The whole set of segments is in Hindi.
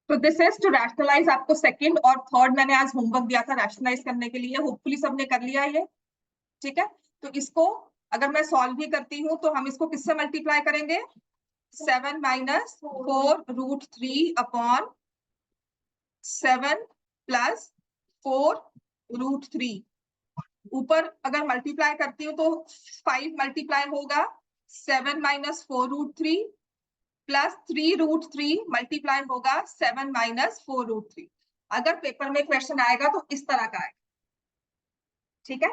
तो दिस इज टू रैशनलाइज। आपको सेकंड और थर्ड मैंने आज होमवर्क दिया था रैशनलाइज करने के लिए, होपफुली सबने कर लिया ये। ठीक है, तो इसको अगर मैं सॉल्व भी करती हूँ तो हम इसको किससे मल्टीप्लाई करेंगे? 7 माइनस 4√3 अपॉन 7 प्लस 4√3। ऊपर अगर मल्टीप्लाई करती हूँ तो 5 मल्टीप्लाई होगा 7 माइनस 4√3 प्लस 3√3 मल्टीप्लाई होगा 7 माइनस 4√3। अगर पेपर में क्वेश्चन आएगा तो इस तरह का आएगा। ठीक है,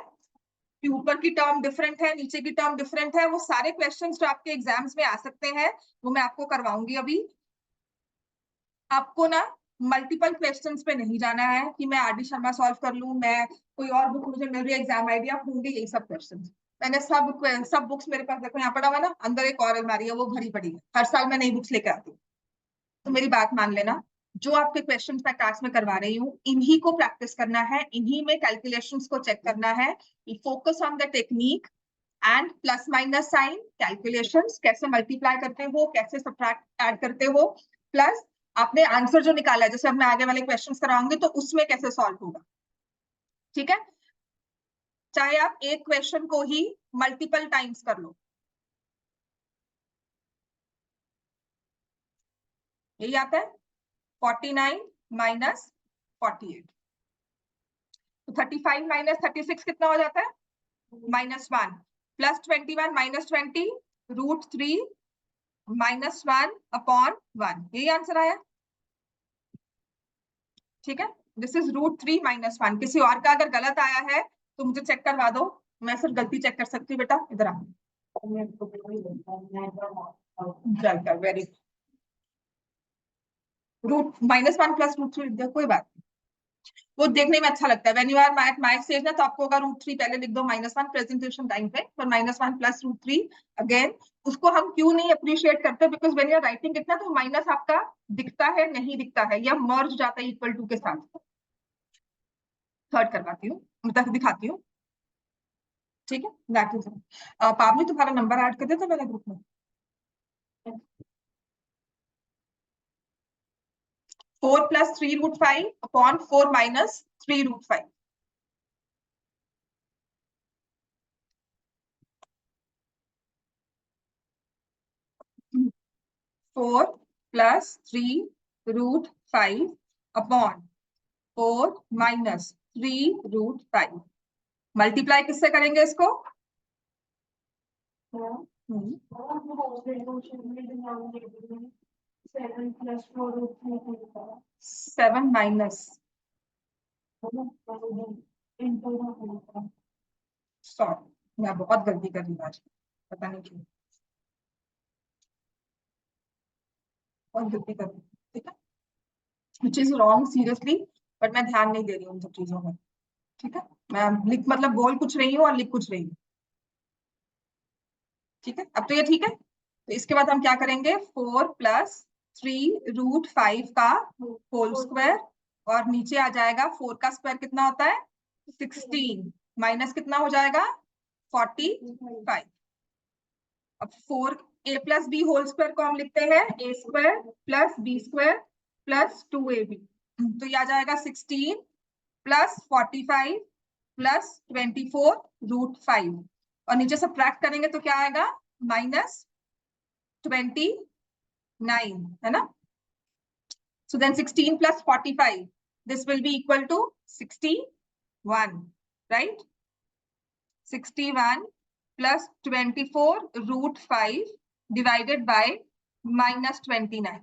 कि ऊपर की टर्म डिफरेंट है, नीचे की टर्म डिफरेंट है, वो सारे क्वेश्चंस जो आपके एग्जाम्स में आ सकते हैं वो मैं आपको करवाऊंगी। अभी आपको ना मल्टीपल क्वेश्चंस पे नहीं जाना है कि मैं आर डी शर्मा सॉल्व कर लूं, मैं कोई और बुक मुझे मिल रही है एग्जाम आइडिया ढूंढी, यही सब क्वेश्चंस मैंने सब बुक्स मेरे पास देखो यहाँ पड़ा हुआ ना, अंदर एक और अलमारी है वो भरी पड़ी है, हर साल मैं नई बुक्स लेकर आती हूँ। तो मेरी बात मान लेना, जो आपके क्वेश्चंस मैं क्लास में करवा रही हूँ इन्हीं को प्रैक्टिस करना है, इन्हीं में कैलकुलेशंस को चेक करना है। Focus on the technique and plus minus sign calculations, कैसे मल्टीप्लाई करते हो, कैसे सब्ट्रैक्ट ऐड करते हो, प्लस आपने आंसर जो निकाला है, जैसे अब मैं आगे वाले क्वेश्चंस कराऊंगी तो उसमें कैसे सॉल्व होगा। ठीक है, चाहे आप एक क्वेश्चन को ही मल्टीपल टाइम्स कर लो। यही आता है 49 माइनस 48, तो 35 माइनस 36 कितना हो जाता है? -1 प्लस 21 माइनस 20√3 -1 अपॉन 1, यही आंसर आया। ठीक है, दिस इज √3 -1। किसी और का अगर गलत आया है तो मुझे चेक करवा दो, मैं सिर्फ गलती चेक कर सकती हूँ। बेटा इधर आ, वेरी रूट -1 प्लस √3, कोई बात नहीं, वो देखने में अच्छा लगता है। When you are math stage ना, तो आपको होगा √3 पहले लिख दो -1 प्रेजेंटेशन टाइम पे, पर -1 प्लस √3 अगेन। उसको हम क्यों नहीं अप्रिशिएट करते? Because when you are writing it ना, तो माइनस आपका दिखता है नहीं दिखता है, या मर्ज जाता है इक्वल टू के साथ। थर्ड करवाती हूँ, मतलब दिखाती हूँ। ठीक है, दैट इज पावनी, तुम्हारा नंबर ऐड कर देते मेरे ग्रुप में। 4 plus 3√5 upon 4 minus 3√5। 4 plus 3√5 upon 4 minus 3√5। Multiply किससे करेंगे इसको? 7 माइनस, सॉरी मैं बहुत गलती कर रही आज, पता नहीं क्यों बहुत गलती कर रही। ठीक है, which is wrong seriously, but मैं ध्यान नहीं दे रही हूँ उन सब चीजों में। ठीक है, मैं लिख मतलब बोल कुछ रही हूँ और लिख कुछ रही हूँ। ठीक है, अब तो ये ठीक है। तो इसके बाद हम क्या करेंगे? 4 प्लस 3√5 का होल स्क्वायर, और नीचे आ जाएगा 4 का स्क्वायर कितना होता है? 16 माइनस कितना हो जाएगा? 45। अब 4a plus B whole square को हम लिखते हैं a square plus b square plus 2ab, तो ये आ जाएगा 16 प्लस 45 प्लस 24√5, और नीचे सब्ट्रैक्ट करेंगे तो क्या आएगा? -29, है ना? So then 16 plus 45, this will be equal to 61, right? 61 plus 24√5 divided by -29,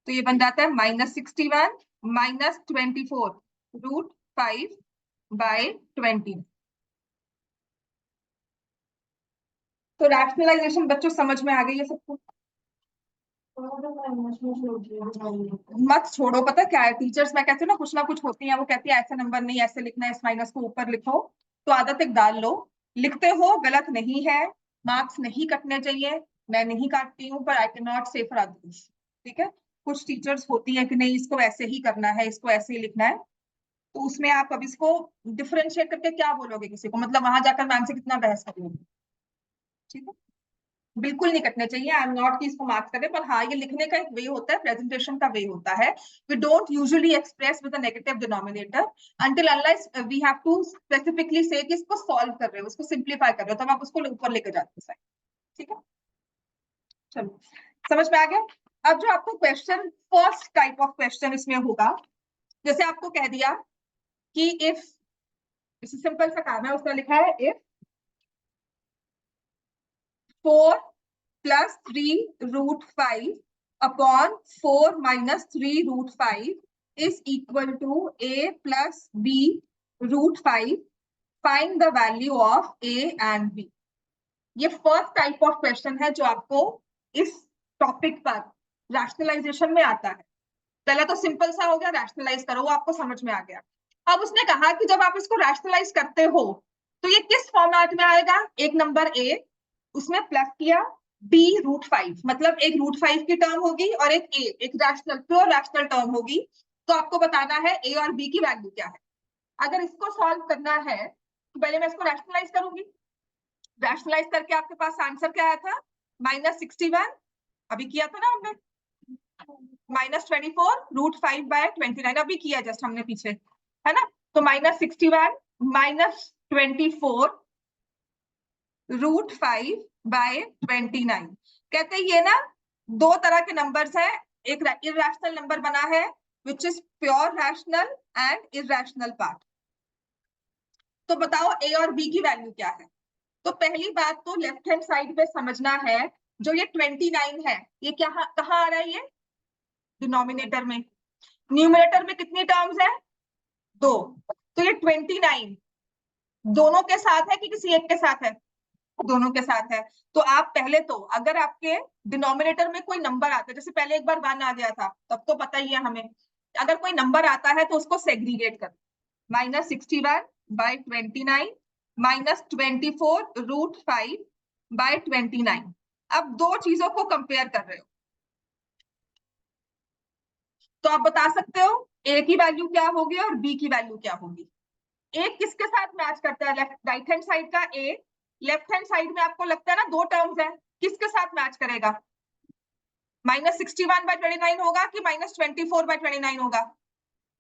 तो ये बन जाता है -61 माइनस 24√5 by 20। तो रैशनलाइजेशन बच्चों समझ में आ गई है सबको? मत छोड़ो, पता क्या है, टीचर्स मैं कहती हूँ ना कुछ होती हैं, वो कहती है ऐसे नंबर नहीं, ऐसे लिखना है, इस माइनस को ऊपर लिखो। तो आदत एक डाल लो, लिखते हो गलत नहीं है, मार्क्स नहीं कटने चाहिए, मैं नहीं काटती हूँ, पर आई कैन नॉट से फॉर अदर्स। ठीक है, कुछ टीचर्स होती है कि नहीं इसको ऐसे ही करना है, इसको ऐसे ही लिखना है, तो उसमें आप अब इसको डिफरेंशिएट करके क्या बोलोगे किसी को? मतलब वहां जाकर मैम से कितना बहस करोगे? ठीक है, बिल्कुल नहीं कटने चाहिए। आई एम नॉट कि इसको मार्क्स करें, पर हाँ ये लिखने का एक वे होता है, प्रेजेंटेशन का वे होता है। We don't usually express with a negative denominator until unless we have to specifically say कि इसको सॉल्व कर रहे हो, उसको सिंप्लीफाई कर रहे हो, तब आप उसको ऊपर लेकर जाते हो। ठीक है, चलो समझ में आ गया। अब जो आपको question, first type of question इसमें होगा, जैसे आपको कह दिया कि इफ, इसे सिंपल सा काम है, उसने लिखा है if 4 plus 3 root 5 upon 4 minus 3 root 5 is equal to a plus b root 5. Find the value of a and b. ये फर्स्ट टाइप ऑफ क्वेश्चन है जो आपको इस टॉपिक पर रैशनलाइजेशन में आता है। पहले तो सिंपल सा हो गया, रैशनलाइज करो, वो आपको समझ में आ गया। अब उसने कहा कि जब आप इसको रैशनलाइज करते हो तो ये किस फॉर्मेट में आएगा, एक नंबर ए, उसमें प्लस किया बी रूट 5, मतलब एक रूट 5 की टर्म होगी और एक ए, एक रैशनल, प्योर रैशनल टर्म होगी। तो आपको बताना है ए और बी की वैल्यू क्या है। अगर इसको सॉल्व करना है तो पहले मैं इसको रैशनलाइज करूंगी। रैशनलाइज करके आपके पास आंसर क्या आया था, -61, अभी किया था ना हमने, -24 रूट 5 बाय 29, अभी किया जस्ट हमने पीछे, है ना। तो -61 -24 रूट 5 बाय 29। कहते हैं ये ना दो तरह के नंबर्स है, एक इरेशनल नंबर बना है which is pure rational and irrational part. तो बताओ ए और बी की वैल्यू क्या है। तो पहली बात तो लेफ्ट हैंड साइड पे समझना है, जो ये 29 है ये क्या, कहाँ आ रहा है, ये डिनोमिनेटर में। न्यूमरेटर में कितनी टर्म्स है, 2। तो ये 29 दोनों के साथ है कि किसी एक के साथ है, दोनों के साथ है। तो आप पहले तो अगर आपके डिनोमिनेटर में कोई नंबर आता है, जैसे पहले एक बार 1 आ गया था, तब तो पता ही है हमें, अगर कोई नंबर आता है तो उसको सेग्रीगेट कर, -61 बाय 29 -24 रूट 5 बाय 29। अब दो चीजों को कंपेयर कर रहे हो, तो आप बता सकते हो ए की वैल्यू क्या होगी और बी की वैल्यू क्या होगी। ए किसके साथ मैच करता है, लेफ्ट राइट हैंड साइड का ए, लेफ्ट हैंड साइड में आपको लगता है ना दो टर्म्स है, किसके साथ मैच करेगा, -61 बाय 29 होगा कि -24 बाय 29 होगा,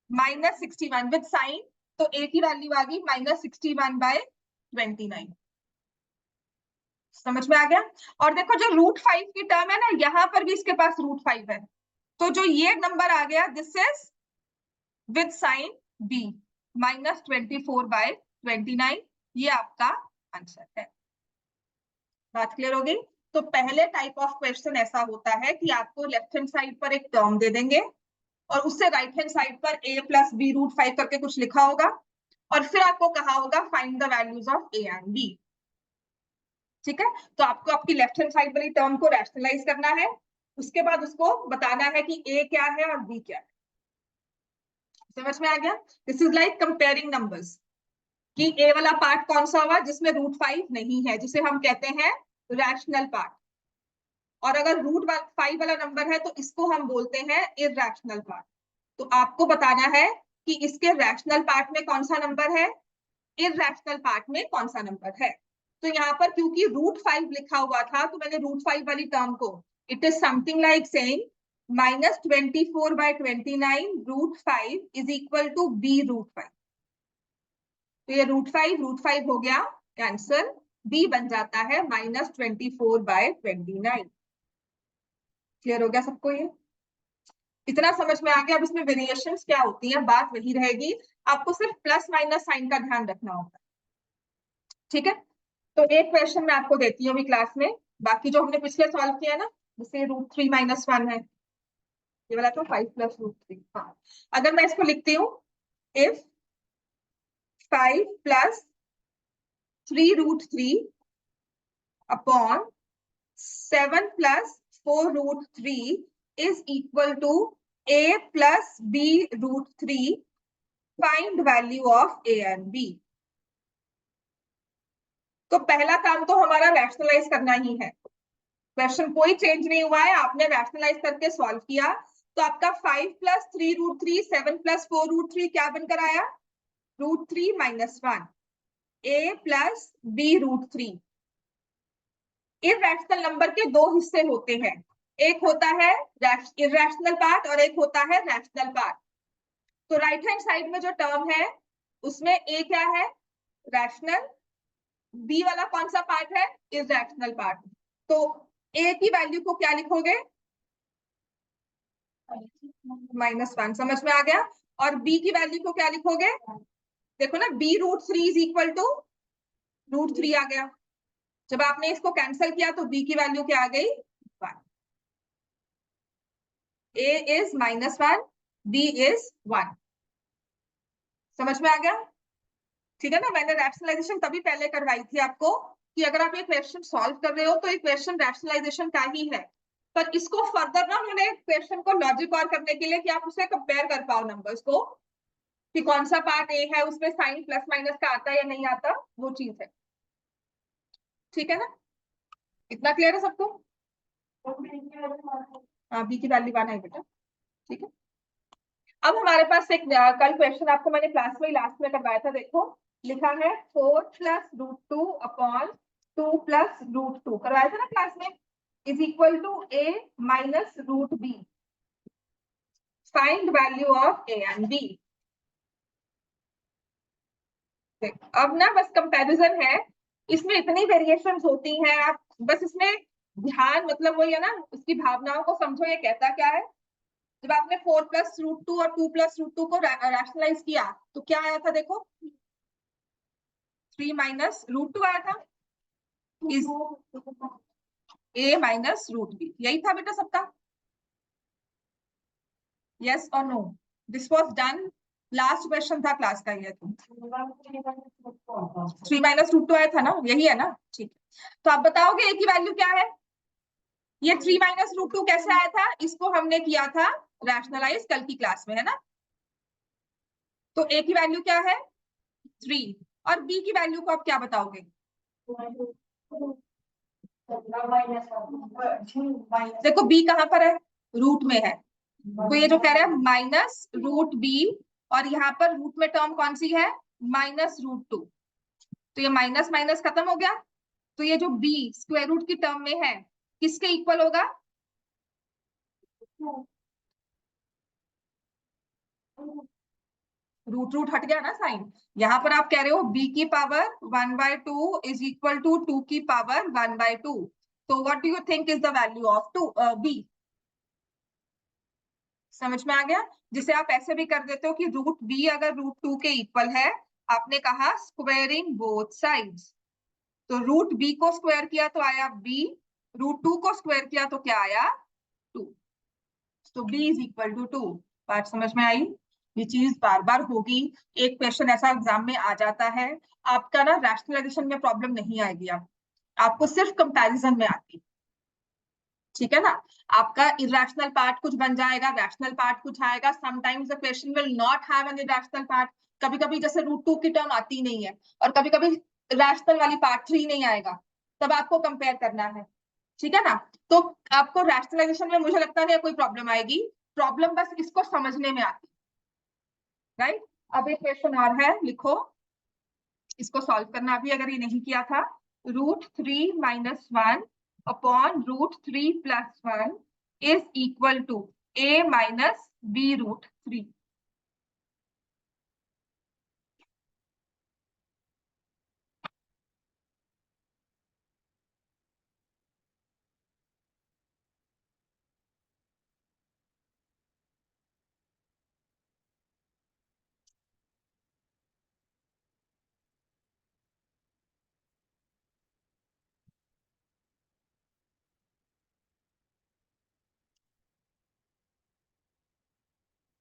-61 विद साइन। तो ए की वैल्यू आ गई -61 बाय 29। समझ में आ गया। और देखो जो रूट 5 की टर्म है ना, यहां पर भी इसके पास रूट 5 है, तो जो ये नंबर आ गया this is with sign b -24 by 29, ये आपका आंसर है। बात क्लियर हो गई। तो पहले टाइप ऑफ क्वेश्चन ऐसा होता है कि आपको लेफ्ट हैंड साइड पर एक टर्म दे देंगे और उससे राइट हैंड साइड पर a प्लस बी रूट 5 करके कुछ लिखा होगा, और फिर आपको कहा होगा find the values of a and b। ठीक है, तो आपको आपकी लेफ्ट हैंड साइड वाली टर्म को रैशनलाइज करना है, उसके बाद उसको बताना है कि a क्या है और b क्या है। समझ में आ गया। This is like comparing numbers, कि ए वाला पार्ट कौन सा हुआ जिसमें रूट 5 नहीं है, जिसे हम कहते हैं रैशनल पार्ट, और अगर रूट 5 वाला नंबर है तो इसको हम बोलते हैं इरैशनल पार्ट। तो आपको बताना है कि इसके रैशनल पार्ट में कौन सा नंबर है, इरैशनल पार्ट में कौन सा नंबर है। तो यहाँ पर क्योंकि रूट 5 लिखा हुआ था तो मैंने रूट 5 वाली टर्म को, it is something like saying -24 by 29 root 5 is equal to b root 5। तो ये रूट 5 हो गया कैंसल, बी बन जाता है -24 बाय 29। क्लियर हो गया सबको, ये इतना समझ में आ गया। अब इसमें वेरिएशंस क्या होती हैं, बात वही रहेगी, आपको सिर्फ प्लस माइनस साइन का ध्यान रखना होगा। ठीक है, तो एक क्वेश्चन मैं आपको देती हूँ अभी क्लास में, बाकी जो हमने पिछले सॉल्व किया ना, जैसे रूट 3 - 1 है, ये वाला तो 5 + √3। हाँ, अगर मैं इसको लिखती हूँ, if 5 + 3 √3 upon 7 + 4 √3 is equal to a plus b √3, find value of a and b। तो पहला काम तो हमारा रैशनलाइज करना ही है, क्वेश्चन कोई चेंज नहीं हुआ है, आपने रैशनलाइज करके सॉल्व किया। तो आपका 5 + 3 √3 7 + 4 √3 क्या बनकर आया, √3 - 1, a plus b √3। Irrational number के दो हिस्से होते हैं, एक होता है इररेशनल पार्ट और एक होता है रैशनल पार्ट। तो राइट हैंड साइड में जो टर्म है उसमें ए क्या है, रैशनल, बी वाला कौन सा पार्ट है, इररेशनल पार्ट। तो ए की वैल्यू को क्या लिखोगे, -1, समझ में आ गया। और बी की वैल्यू को क्या लिखोगे, देखो ना, b√3 इज इक्वल टू √3 आ गया। जब आपने इसको कैंसिल किया तो b की वैल्यू क्या आ गई, 1। a is -1, b is 1। समझ में आ गया, ठीक है ना। मैंने रैशनलाइजेशन तभी पहले करवाई थी आपको कि अगर आप ये क्वेश्चन सॉल्व कर रहे हो तो ये क्वेश्चन रैशनलाइजेशन का ही है, पर इसको फर्दर ना मैंने क्वेश्चन को लॉजिक और करने के लिए कि आप उसे कंपेयर कर पाओ नंबर्स को, कि कौन सा पार्ट ए है उसमें साइन प्लस माइनस का आता है या नहीं आता, वो चीज है, ठीक है ना। इतना क्लियर है सबको। हाँ, बी की वैल्यू 1 है बेटा, ठीक है। अब हमारे पास एक कल क्वेश्चन आपको मैंने क्लास में लास्ट में करवाया था, देखो लिखा है 4+√2 अपॉन 2+√2 करवाया था ना क्लास में, is equal to a minus root b, find value of a and b। अब ना बस कंपैरिजन है, इसमें इतनी वेरिएशंस होती हैं, आप बस इसमें ध्यान, मतलब वही है ना, उसकी भावनाओं को समझो, ये कहता क्या है। जब आपने 4+√2 और 2+√2 को रैशनलाइज किया तो क्या आया था, देखो 3 - √2 आया था, is a minus root b, यही था बेटा सबका, यस और no. This was done, last question था क्लास का ये, तो 3 - √2 आया था ना, यही है ना, ठीक है। तो आप बताओगे a की वैल्यू क्या है, ये 3 - √2 कैसे आया था, इसको हमने किया था रैशनलाइज कल की क्लास में, है ना। तो a की वैल्यू क्या है 3, और b की वैल्यू को आप क्या बताओगे, देखो b कहाँ पर है, रूट में है, तो ये जो कह रहा है -√b, और यहाँ पर रूट में टर्म कौन सी है, -√2, तो ये माइनस माइनस खत्म हो गया, तो ये जो b स्क्वायर रूट की टर्म में है किसके इक्वल होगा, रूट रूट हट गया ना साइन। यहाँ पर आप कह रहे हो b की पावर 1/2 इज इक्वल टू 2 की पावर 1/2, तो what do you think is the value of b, समझ में आ गया। जिसे आप ऐसे भी कर देते हो कि √b अगर √2 के इक्वल है, आपने कहा स्क्वायरिंग बोथ साइड्स, तो √b को स्क्वायर किया तो आया b, √2 को स्क्वायर किया तो क्या आया 2, तो b इज इक्वल टू 2। बात समझ में आई, ये चीज बार बार होगी, एक क्वेश्चन ऐसा एग्जाम में आ जाता है, आपका ना रैशनलाइजेशन में प्रॉब्लम नहीं आएगी, आपको सिर्फ कंपैरिजन में आती, ठीक है ना। आपका इरेशनल पार्ट कुछ बन जाएगा, रैशनल पार्ट कुछ आएगा, sometimes the question will not have an irrational part, कभी कभी जैसे √2 की टर्म आती नहीं है, और कभी कभी रैशनल वाली पार्ट 3 नहीं आएगा, तब आपको कंपेयर करना है, ठीक है ना। तो आपको रैशनलाइजेशन में मुझे लगता नहीं कोई प्रॉब्लम आएगी, प्रॉब्लम बस इसको समझने में आती, राइट। अब एक क्वेश्चन और है, लिखो, इसको सॉल्व करना अभी अगर ये नहीं किया था, √3 - 1 upon √3 + 1 is equal to a minus b√3।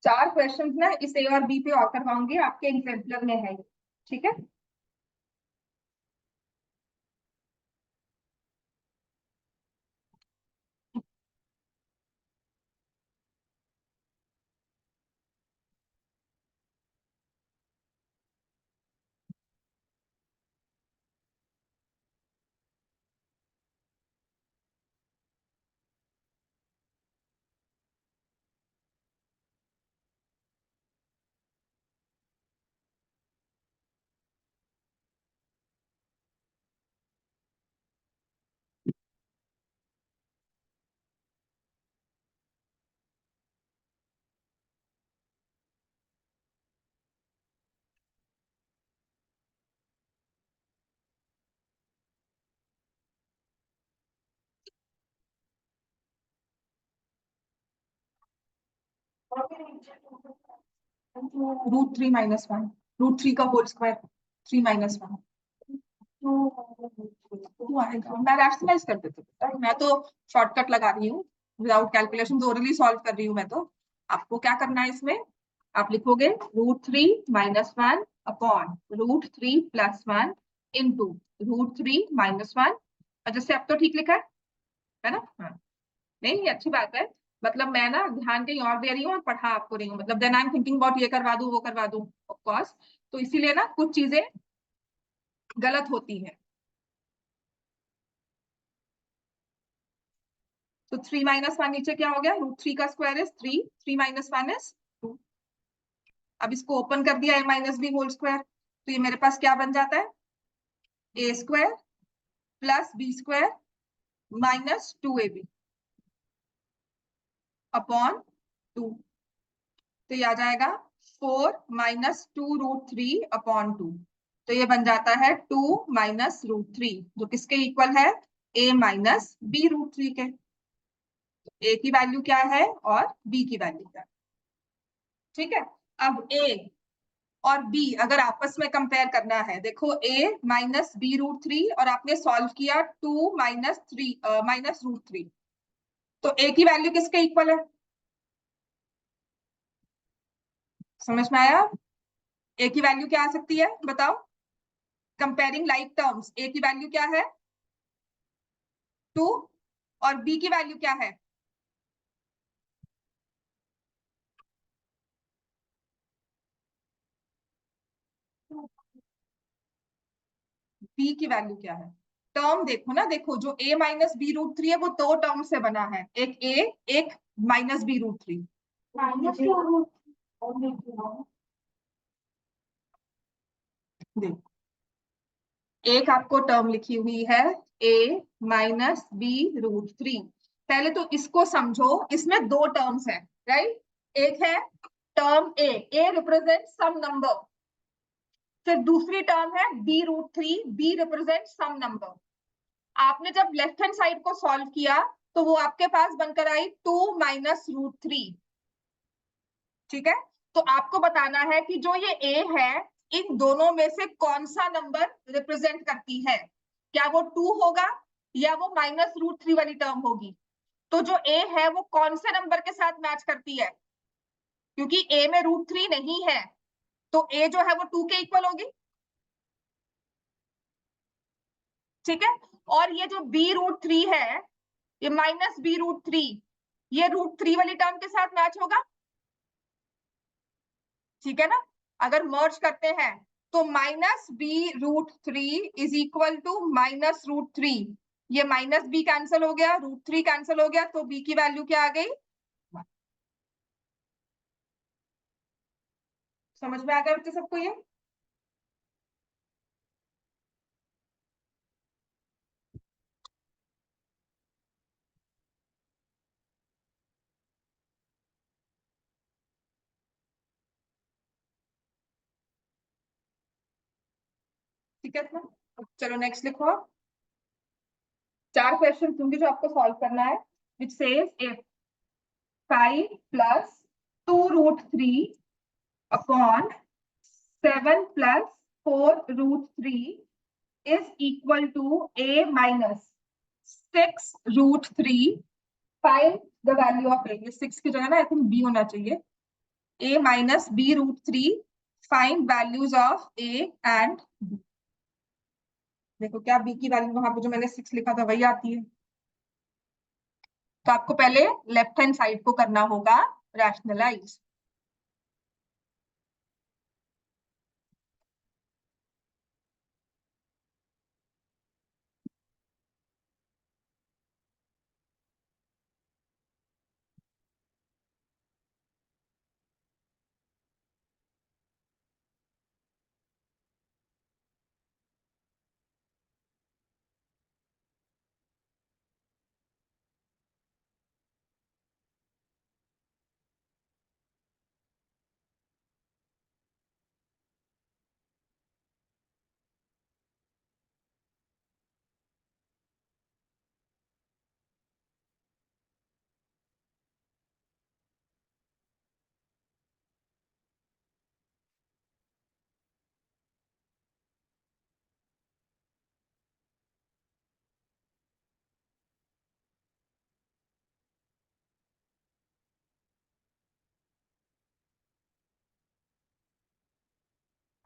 4 question ना इस ए और बी पे और करवाऊंगी, आपके एग्जाम्पलर में है, ठीक है। √3 - 1, √3 का होल स्क्वायर, 3 - 1 2 आएगा। मैं रैशनलाइज कर देती हूँ, मैं तो शॉर्टकट लगा रही हूँ, विदाउट कैलकुलेशन ओरली सॉल्व कर रही हूँ मैं तो। आपको क्या करना है इसमें, आप लिखोगे √3 - 1 अपॉन √3 + 1 इंटू √3 - 1। और जैसे अब तो ठीक लिखा है ना? हाँ, नहीं ये अच्छी बात है। मतलब मैं ना ध्यान कहीं और दे रही हूँ और पढ़ा आपको रही हूँ, मतलब then I am thinking about ये करवा दूं वो करवा दूं, ऑफ कोर्स। तो इसीलिए ना कुछ चीजें गलत होती हैं। तो 3 - 1 नीचे क्या हो गया, √3 का स्क्वायर इज 3, 3 - 1 इज 2। अब इसको ओपन कर दिया, a - b होल स्क्वायर, तो ये मेरे पास क्या बन जाता है, a² + b² - 2ab अपॉन 2। तो ये आ जाएगा 4 - 2√3 अपॉन 2। तो ये बन जाता है 2 - √3, जो किसके इक्वल है, a - b√3 के। a की वैल्यू क्या है और b की वैल्यू क्या है, ठीक है। अब a और b अगर आपस में कंपेयर करना है, देखो a - b√3 और आपने सॉल्व किया 2 - √3, तो a की वैल्यू किसके इक्वल है, समझ में आया? a की वैल्यू क्या आ सकती है बताओ, कंपेयरिंग लाइक टर्म्स, a की वैल्यू क्या है 2 और b की वैल्यू क्या है, b की वैल्यू क्या है। टर्म देखो ना, देखो जो a - b√3 है वो दो टर्म से बना है, एक a एक -b√3। देखो एक आपको टर्म लिखी हुई है a - b√3। पहले तो इसको समझो, इसमें दो टर्म्स है, राइट। एक है term a represent some number, फिर दूसरी टर्म है b√3, b represent some number. आपने जब लेफ्ट हैंड साइड को सॉल्व किया तो वो आपके पास बनकर आई 2 - √3, ठीक है। तो आपको बताना है कि जो ये a है इन दोनों में से कौन सा नंबर रिप्रेजेंट करती है, क्या वो 2 होगा या वो -√3 वाली टर्म होगी। तो जो a है वो कौन से नंबर के साथ मैच करती है, क्योंकि a में √3 नहीं है, तो a जो है वो 2 के इक्वल होगी, ठीक है। और ये जो b√3 है, ये -b√3, ये √3 वाली टर्म के साथ मैच होगा, ठीक है ना। अगर मर्ज करते हैं तो -b√3 इज इक्वल टू -√3, ये -b कैंसिल हो गया, √3 कैंसिल हो गया, तो b की वैल्यू क्या आ गई, समझ में आ गया बच्चे सबको ये। ठीक है ना, चलो नेक्स्ट लिखो। चार क्वेश्चन दूंगी जो आपको सॉल्व करना है, which says if 5 + 2√3 upon 7 + 4√3 is equal to a - 6√3, find the value of a। ये 6 की जगह ना आई थिंक b होना चाहिए, a - b√3, find values of a and b। देखो क्या b की वैल्यू वहां पे जो मैंने 6 लिखा था वही आती है। तो आपको पहले लेफ्ट हैंड साइड को करना होगा रैशनलाइज।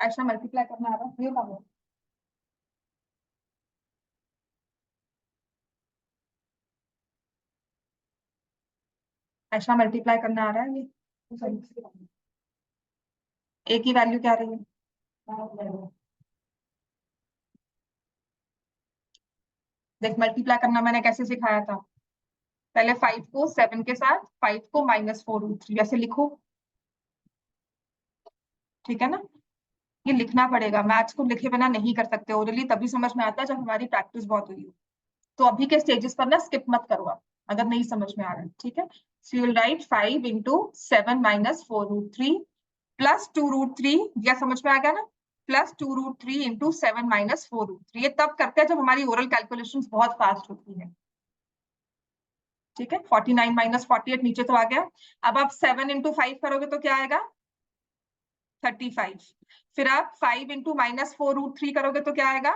ऐसा मल्टीप्लाई करना आ रहा है, ये काम है। ऐसा मल्टीप्लाई करना आ रहा है ये। ए की वैल्यू क्या रही है? देख मल्टीप्लाई करना मैंने कैसे सिखाया था। पहले 5 को 7 के साथ, 5 को -4√3 ऐसे लिखो, ठीक है ना। ये लिखना पड़ेगा, मैथ्स को लिखे बिना नहीं कर सकते, ओरली तभी समझ में आता है जब हमारी प्रैक्टिस बहुत हुई हो। तो अभी के स्टेजेस पर ना स्किप मत करो आप, अगर नहीं समझ में आ रहा है, ठीक है। So you will write 5 into 7 -4√3 plus 2√3, या समझ में आ गया ना, +2√3 इंटू 7 -4√3। ये तब करते हैं जब हमारी ओरल कैलकुलेशन बहुत फास्ट होती है, ठीक है। 49 - 48 नीचे तो आ गया। अब आप 7 इंटू 5 करोगे तो क्या आएगा? 35। फिर आप 5 इंटू -4√3 करोगे तो क्या आएगा?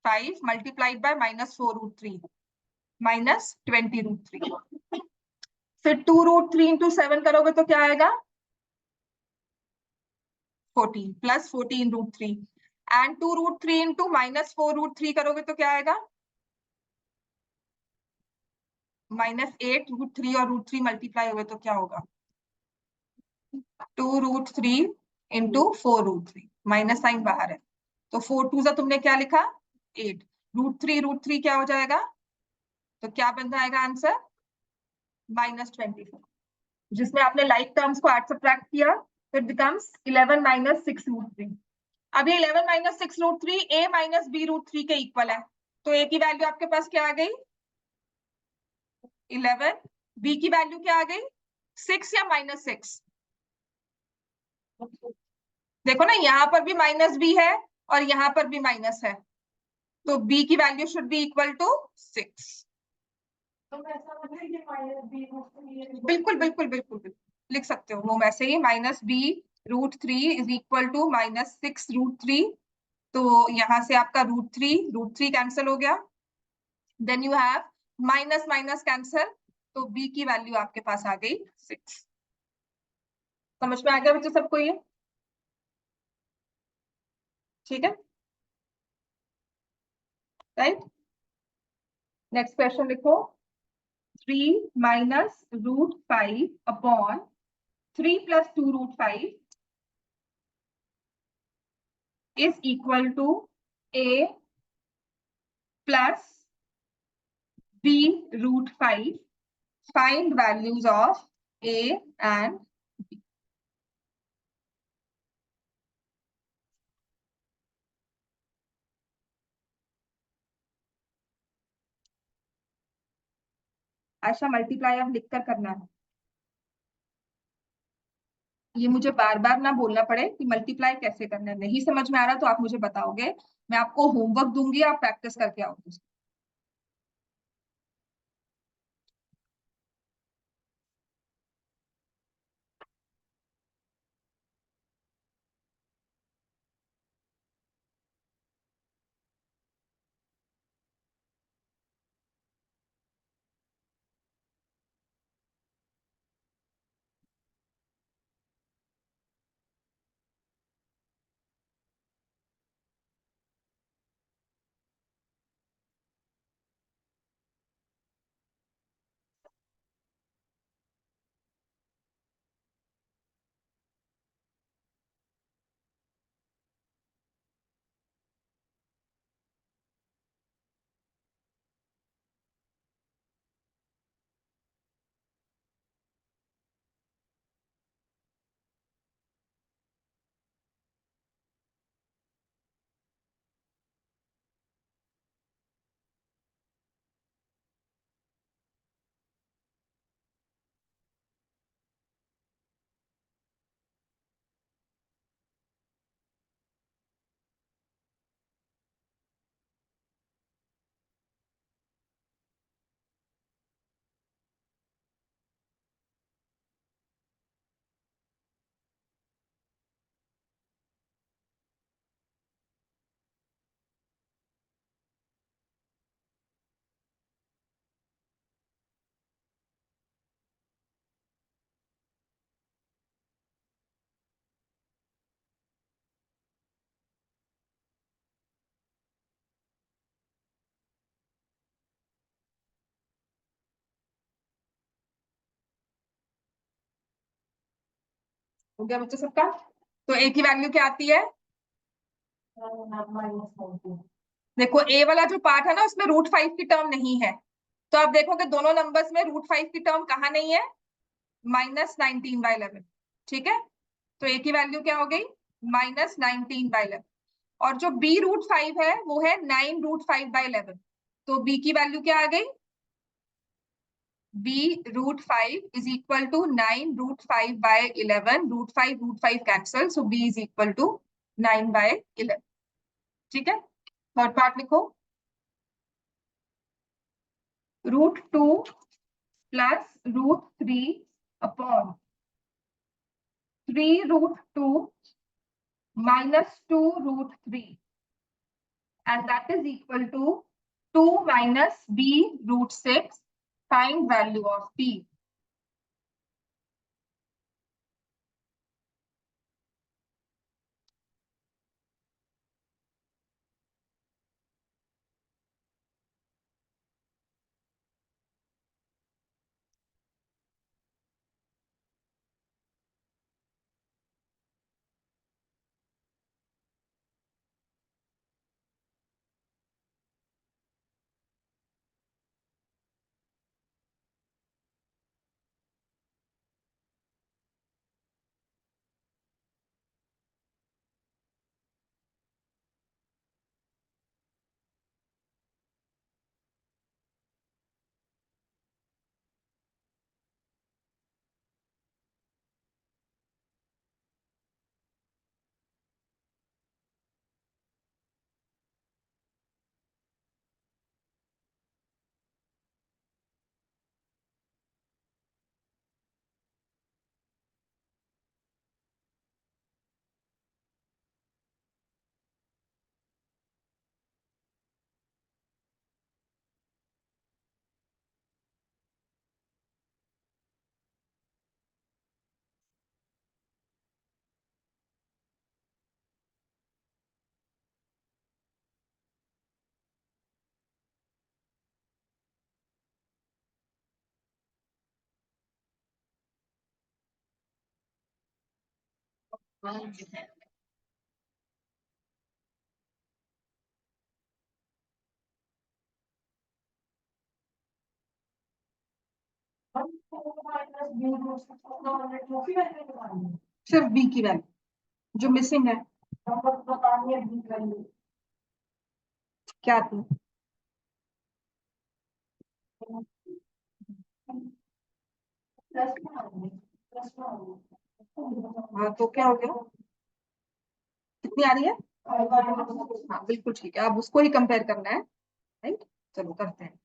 5 मल्टीप्लाइड बाय -4√3 -20√3। फिर 2√3 इंटू 7 करोगे तो क्या आएगा? 14 प्लस 14√3। एंड 2√3 इंटू -4√3 करोगे तो क्या आएगा? -8√3, और √3 मल्टीप्लाई होगे तो क्या होगा? 2√3 इंटू 4√3, माइनस साइन बाहर है, तो 4 2 तुमने क्या लिखा? 8। √3 क्या हो जाएगा? तो क्या बन जाएगा आंसर? -24, जिसमें आपने लाइक टर्म्स को ऐड सब्ट्रैक्ट किया, फिर बिकम्स 11 -6√3। अब ये 11 - 6√3 a - b√3 के इक्वल है, तो a की वैल्यू आपके पास क्या आ गई? 11। b की वैल्यू क्या आ गई? 6 या -6? देखो ना, यहाँ पर भी -b है और यहाँ पर भी माइनस है, तो b की value should be equal to 6। बिल्कुल बिल्कुल बिल्कुल बिल्कुल लिख सकते हो वो वैसे ही, -b√3 इज इक्वल टू -6√3। तो यहाँ से आपका √3 कैंसिल हो गया, then you have minus minus cancel, तो b की वैल्यू आपके पास आ गई 6। समझ में आ गया बच्चे सबको ये? ठीक है, राइट। नेक्स्ट क्वेश्चन लिखो। 3 - √5 upon 3 + 2√5 is equal to a plus b√5. Find values of a and b. ऐसा मल्टीप्लाई अब लिखकर करना है, ये मुझे बार बार ना बोलना पड़े कि मल्टीप्लाई कैसे करना है। नहीं समझ में आ रहा तो आप मुझे बताओगे, मैं आपको होमवर्क दूंगी, आप प्रैक्टिस करके आओगे। हो गया बच्चों सबका? तो ए की वैल्यू क्या आती है? देखो ए वाला जो पार्ट है ना उसमें √5 की टर्म नहीं है, तो आप देखोगे दोनों नंबर्स में √5 की टर्म कहाँ नहीं है? -19/11। ठीक है, तो ए की वैल्यू क्या हो गई? -19/11। और जो b √5 है वो है 9√5/11, तो b की वैल्यू क्या आ गई? b √5 is equal to 9√5/11। √5 cancel, so b is equal to 9/11। ठीक है, थर्ड पार्ट लिखो। √2 plus √3 upon 3√2 minus 2√3, and that is equal to 2 minus b √6. Find value of b. सिर्फ b की वैल्यू जो मिसिंग है क्या थी? हाँ, तो क्या हो गया? कितनी आ रही है? हाँ बिल्कुल ठीक है, अब उसको ही कंपेयर करना है, राइट? चलो करते हैं।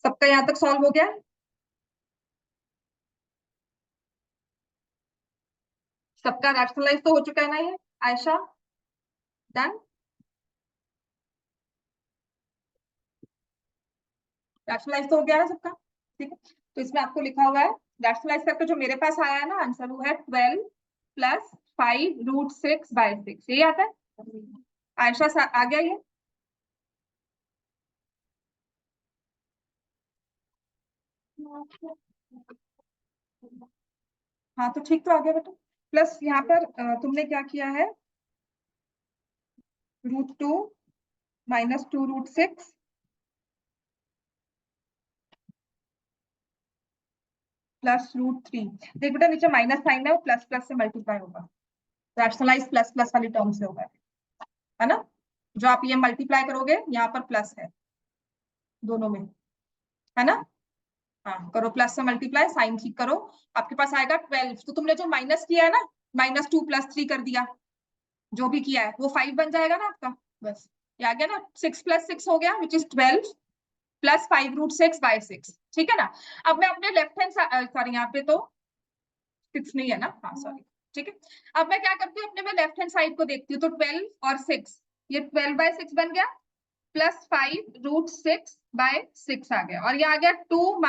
सबका यहाँ तक सॉल्व हो गया? सबका रैशनलाइज तो हो चुका है ना ये? आयशा, डन? रैशनलाइज तो हो गया ना सबका? ठीक है, तो इसमें आपको लिखा हुआ है रैशनलाइज करके जो मेरे पास आया है ना आंसर, वो है 12 प्लस 5√6/6। यही आता है आयशा? आ गया ये? हाँ तो ठीक तो आ गया बेटा। प्लस यहाँ पर तुमने क्या किया है? √2 माइनस 2√6 प्लस √3। देख बेटा नीचे माइनस साइन है, वो प्लस प्लस से मल्टीप्लाई होगा, रैशनलाइज प्लस प्लस वाली टर्म से होगा, है ना? जो आप ये मल्टीप्लाई करोगे यहाँ पर प्लस है दोनों में, है ना? हाँ करो, प्लस से मल्टीप्लाई, साइन ठीक करो, आपके पास आएगा 12। तो तुमने जो माइनस किया है ना, -2 + 3 कर दिया, जो भी किया है वो 5 बन जाएगा ना आपका, बस ये आ गया ना। 6 + 6 हो गया, विच इज 12 प्लस 5√6/6। ठीक है ना? अब मैं अपने लेफ्ट हैंड, सॉरी यहाँ पे तो 6 नहीं है ना, हाँ सॉरी। ठीक है, अब मैं क्या करती हूँ, अपने में लेफ्ट हैंड साइड को देखती हूँ, तो 12 और 6, ये 12/6 बन गया, प्लस 5√6/6 आ गया, और ये आ गया 2 -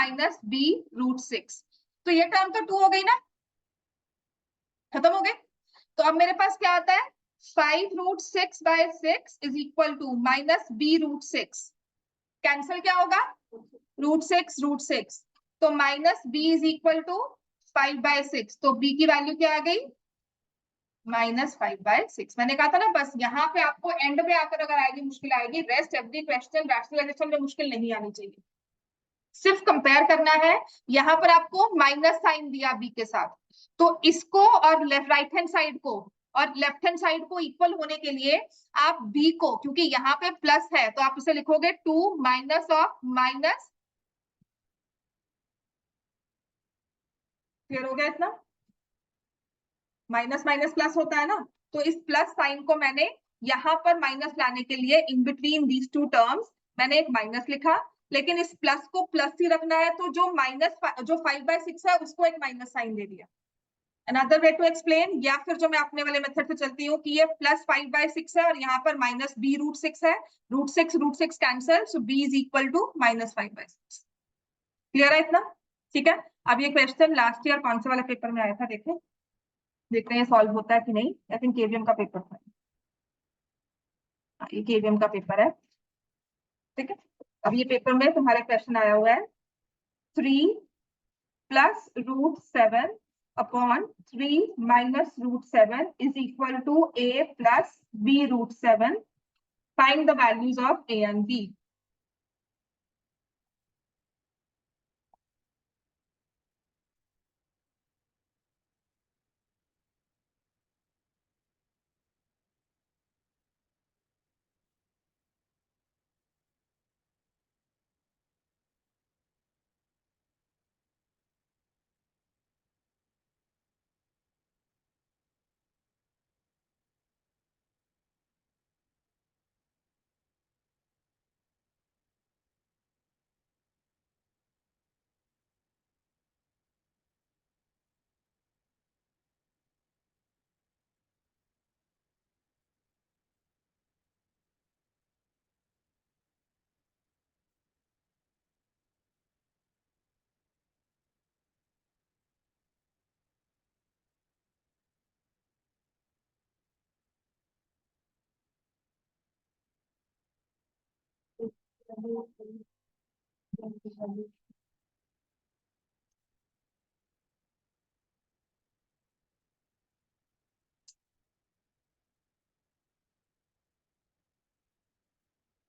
b √6। तो ये टर्म तो 2 हो गई ना, खत्म हो गए। तो अब मेरे पास क्या आता है, 5√6/6 is equal to minus b√6। Cancel क्या होगा, √6 √6, तो minus b is equal to 5/6। तो b की वैल्यू क्या आ गई, -5/6। मैंने कहा था ना, बस यहाँ पे आपको एंड में आकर अगर आएगी मुश्किल आएगी, रेस्ट एवरी क्वेश्चन रैशनलाइजेशन में मुश्किल नहीं आनी चाहिए। सिर्फ कंपेयर करना है। यहाँ पर आपको माइनस साइन दिया बी के साथ, तो इसको और लेफ्ट राइट हैंड साइड को और लेफ्ट हैंड साइड को इक्वल होने के लिए आप बी को, क्योंकि यहाँ पे प्लस है तो आप इसे लिखोगे 2 माइनस ऑफ माइनस। क्लियर हो गया इतना, माइनस माइनस प्लस होता है ना, तो इस प्लस साइन को मैंने यहाँ पर माइनस लाने के लिए in between these two terms मैंने एक माइनस लिखा। लेकिन इस प्लस को प्लस ही रखना है, तो जो माइनस जो 5/6 है उसको एक माइनस साइन दे दिया। अनदर वे टू एक्सप्लेन, या फिर जो मैं अपने वाले मेथड से चलती हूँ कि ये +5/6 है और यहाँ पर माइनस b√6 है, √6 cancel, so b is equal to -5/6। Clear है इतना, ठीक है। अब ये क्वेश्चन लास्ट ईयर कौन से वाले पेपर में आया था, देखें देखते हैं सॉल्व होता है कि नहीं। आई थिंक केवीएम का पेपर था। ये केवीएम का पेपर है, ठीक है। अब ये पेपर में तुम्हारा क्वेश्चन आया हुआ है, 3 plus √7 upon 3 minus √7 is equal to a plus b√7। Find the values of a and b।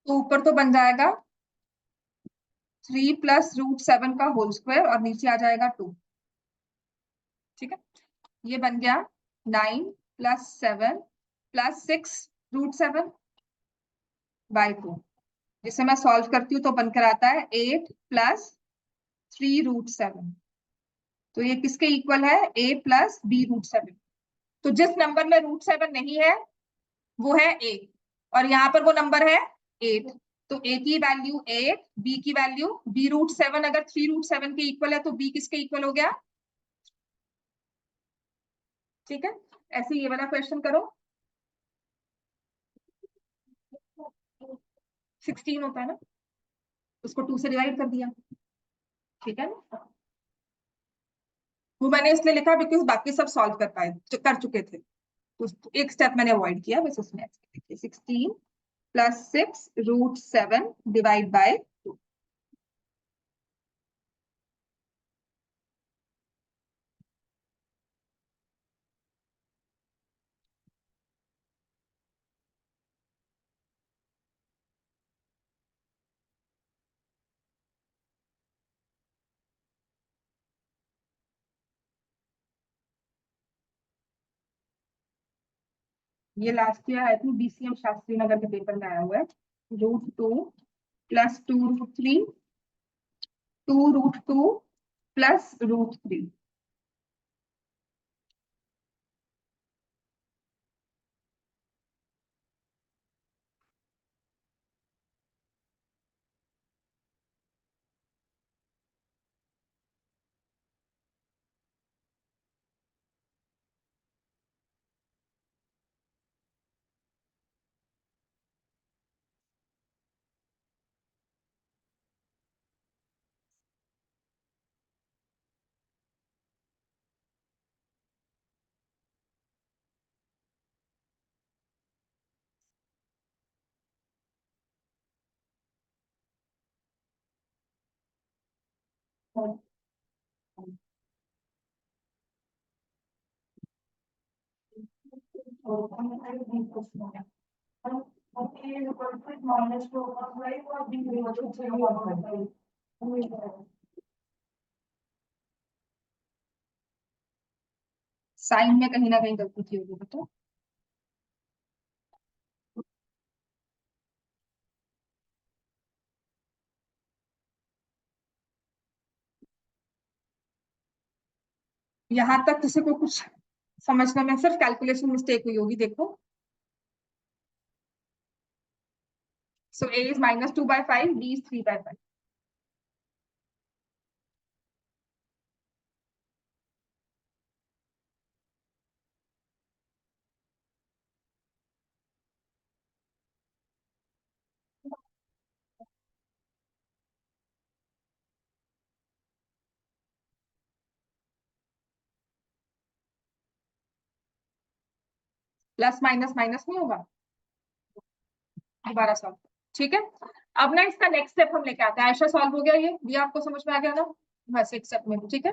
तो ऊपर तो बन जाएगा 3 प्लस √7 का होल स्क्वायर और नीचे आ जाएगा 2, ठीक है। ये बन गया 9 प्लस 7 प्लस 6√7/2। जिसे मैं सॉल्व करती हूँ तो बनकर आता है 8 प्लस 3√7। तो ये किसके इक्वल है, a प्लस b√7। तो जिस नंबर में √7 नहीं है वो है a, और यहाँ पर वो नंबर है 8। तो a की वैल्यू 8, b की वैल्यू b√7। अगर 3√7 के इक्वल है तो b किसके इक्वल हो गया, ठीक है। ऐसे ये वाला क्वेश्चन करो, 16 होता है ना, उसको 2 से डिवाइड कर दिया, ठीक है ना। वो मैंने इसलिए लिखा बिकॉज बाकी सब सॉल्व कर पाए, कर चुके थे, तो एक स्टेप मैंने अवॉइड किया बस उसमें। 16 प्लस 6√7 डिवाइड बाय 2। ये last year I think BCM Shastri Nagar के पेपर में आया हुआ है। √2 प्लस 2√3, 2√2 प्लस √3। साइन में कहीं ना कहीं गलती की होगी बताओ। यहाँ तक किसी को कुछ समझने में सिर्फ कैलकुलेशन मिस्टेक हुई होगी, देखो। सो a is -2/5, b is 3/5. Plus minus minus नहीं होगा, दोबारा सॉल्व। ठीक है, अब ना इसका नेक्स्ट स्टेप हम लेके आते हैं। आयशा सॉल्व हो गया ये आपको समझ में आ गया ना? बस एक स्टेप में। ठीक है,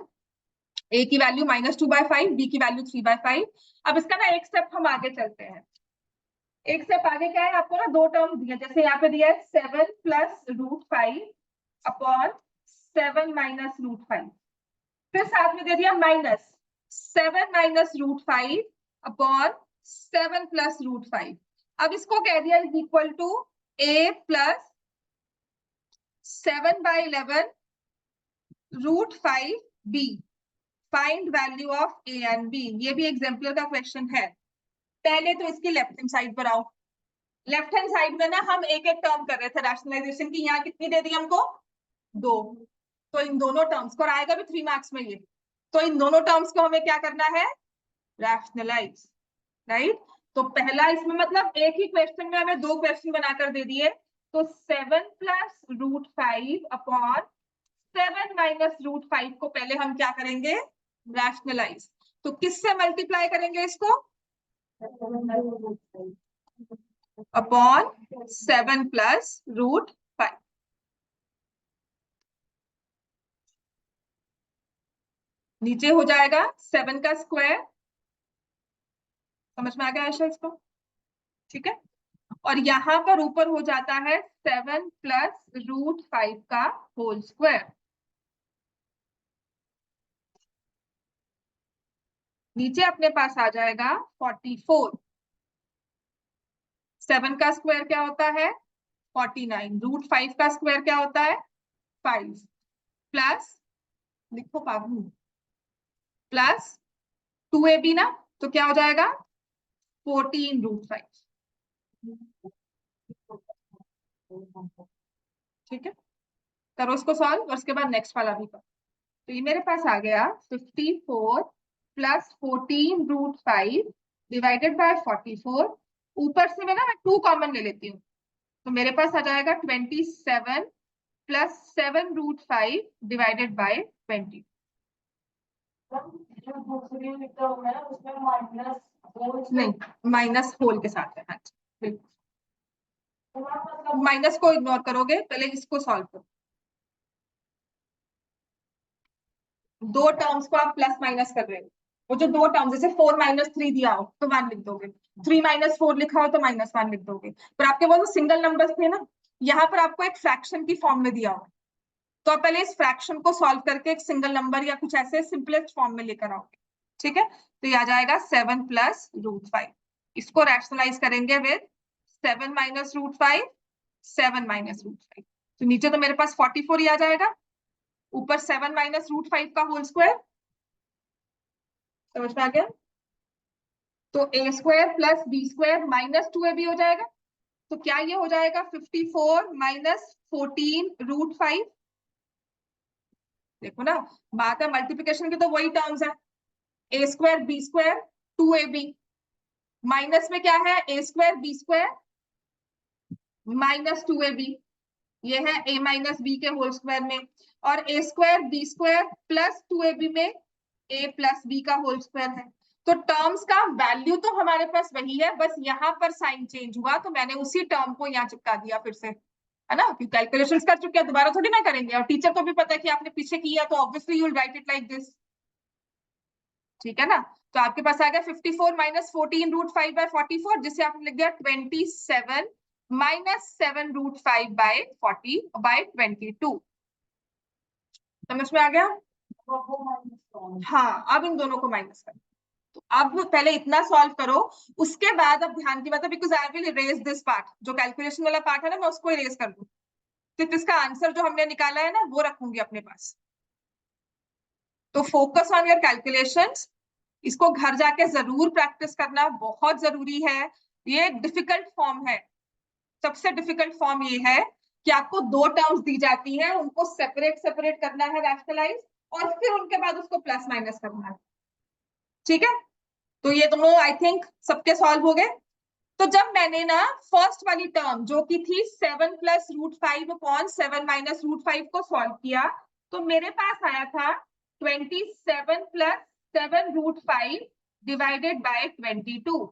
a की वैल्यू -2/5, b की वैल्यू 3/5। अब इसका ना एक स्टेप हम आगे चलते हैं। एक स्टेप आगे क्या है, आपको ना दो टर्म दिए, जैसे यहाँ पे दिया है 7 + √5 अपॉन 7 - √5। फिर साथ में दे दिया -7 - √5 अपॉन 7 + √5। अब इसको कह दिया is equal to a + 7/11 √5 b। Find value of a and b। ये भी एग्जाम्पल का क्वेश्चन है। पहले तो इसकी लेफ्ट हैंड साइड पर आओ। लेफ्ट हैंड साइड में ना हम एक एक टर्म कर रहे थे रैशनलाइजेशन की। यहाँ कितनी दे दी हमको? 2। तो इन दोनों टर्म्स को, और आएगा भी 3 मार्क्स में ये, तो इन दोनों टर्म्स को हमें क्या करना है? रैशनलाइज। राइट, तो पहला इसमें मतलब एक ही क्वेश्चन में हमें दो क्वेश्चन बनाकर दे दिए। तो 7 + √5 अपॉन 7 - √5 को पहले हम क्या करेंगे? रैशनलाइज। तो किससे मल्टीप्लाई करेंगे इसको? अपॉन 7 + √5। नीचे हो जाएगा 7 का स्क्वायर। समझ में आ गया आयशा इसको? ठीक है, और यहां पर ऊपर हो जाता है 7 + √5 का होल स्क्वायर। नीचे अपने पास आ जाएगा 44। 7 का स्क्वायर क्या होता है? 49। √5 का स्क्वायर क्या होता है? 5 प्लस, लिखो पागल, प्लस 2ab ना, तो क्या हो जाएगा? 14 √5। ठीक है, करो इसको सॉल्व और उसके बाद नेक्स्ट वाला भी करो। तो ये मेरे पास आ गया 54 + 14 √5 डिवाइडेड बाय 44। ऊपर से मैं 2 कॉमन ले लेती हूँ, तो मेरे पास आ जाएगा 27 + 7 √5 डिवाइडेड बाय 20। नहीं, माइनस होल के साथ है। हाँ जी, माइनस को इग्नोर करोगे, पहले इसको सॉल्व करो। दो टर्म्स को आप प्लस माइनस कर रहे हो। वो जो दो टर्म्स, जैसे 4 - 3 दिया हो तो 1 लिख दोगे, 3 - 4 लिखा हो तो -1 लिख दोगे। पर आपके वो सिंगल नंबर्स थे ना, यहाँ पर आपको एक फ्रैक्शन की फॉर्म में दिया हो, तो आप पहले इस फ्रैक्शन को सॉल्व करके एक सिंगल नंबर या कुछ ऐसे सिंपलेस्ट फॉर्म में लेकर आओगे। ठीक है, तो ये आ जाएगा 7 + √5। इसको रैशनलाइज करेंगे विद 7 - √5, 7 - √5। तो नीचे तो मेरे पास 44 ही आ जाएगा, ऊपर 7 - √5 का होल स्क्वायर। समझ में आ गया? तो a² + b² -2ab हो जाएगा। तो क्या ये हो जाएगा 54 - 14 √5। देखो ना, बात है मल्टीप्लिकेशन की, तो वही टर्म्स है, a² b² 2ab। माइनस में क्या है? a² b² -2ab। ये है a - b के होल स्क्वायर में, और a² b² + 2ab में a + b का होल स्क्वायर है। तो टर्म्स का वैल्यू तो हमारे पास वही है, बस यहाँ पर साइन चेंज हुआ, तो मैंने उसी टर्म को यहाँ चिपका दिया फिर से। है ना, क्योंकि कैलकुलेशंस कर चुके हैं, दोबारा थोड़ी ना करेंगे, और टीचर को भी पता है कि आपने पीछे किया, तो obviously you will write it like this. ठीक है ना, तो आपके पास आ गया 54 माइनस 14 रूट 5 बाय 44, जिसे आपने लिख दिया 27 माइनस 7 रूट 5 बाय 40 बाय 22। समझ में आ गया? हाँ, अब इन दोनों को माइनस कर। तो अब पहले इतना सॉल्व करो, उसके बाद अब ध्यान की बात है, because I will erase this part, जो कैलकुलेशन वाला पार्ट है ना, मैं उसको इरेज कर दूं, सिर्फ इसका आंसर जो हमने निकाला है ना वो रखूंगी अपने पास। तो फोकस ऑन योर कैलकुलेशंस, इसको घर जाके जरूर प्रैक्टिस करना, बहुत जरूरी है। ये डिफिकल्ट फॉर्म है, सबसे डिफिकल्ट फॉर्म ये है कि आपको दो टर्म्स दी जाती है, उनको सेपरेट सेपरेट करना है, रैशनलाइज, और फिर उनके बाद उसको प्लस माइनस करना है। ठीक है, तो ये दोनों आई थिंक सबके सॉल्व हो गए। तो जब मैंने ना फर्स्ट वाली टर्म जो की थी 7 plus root 5 upon 7 minus root 5 को सॉल्व किया, तो मेरे पास आया था 27 प्लस 7 रूट 5 डिवाइडेड बाय 22।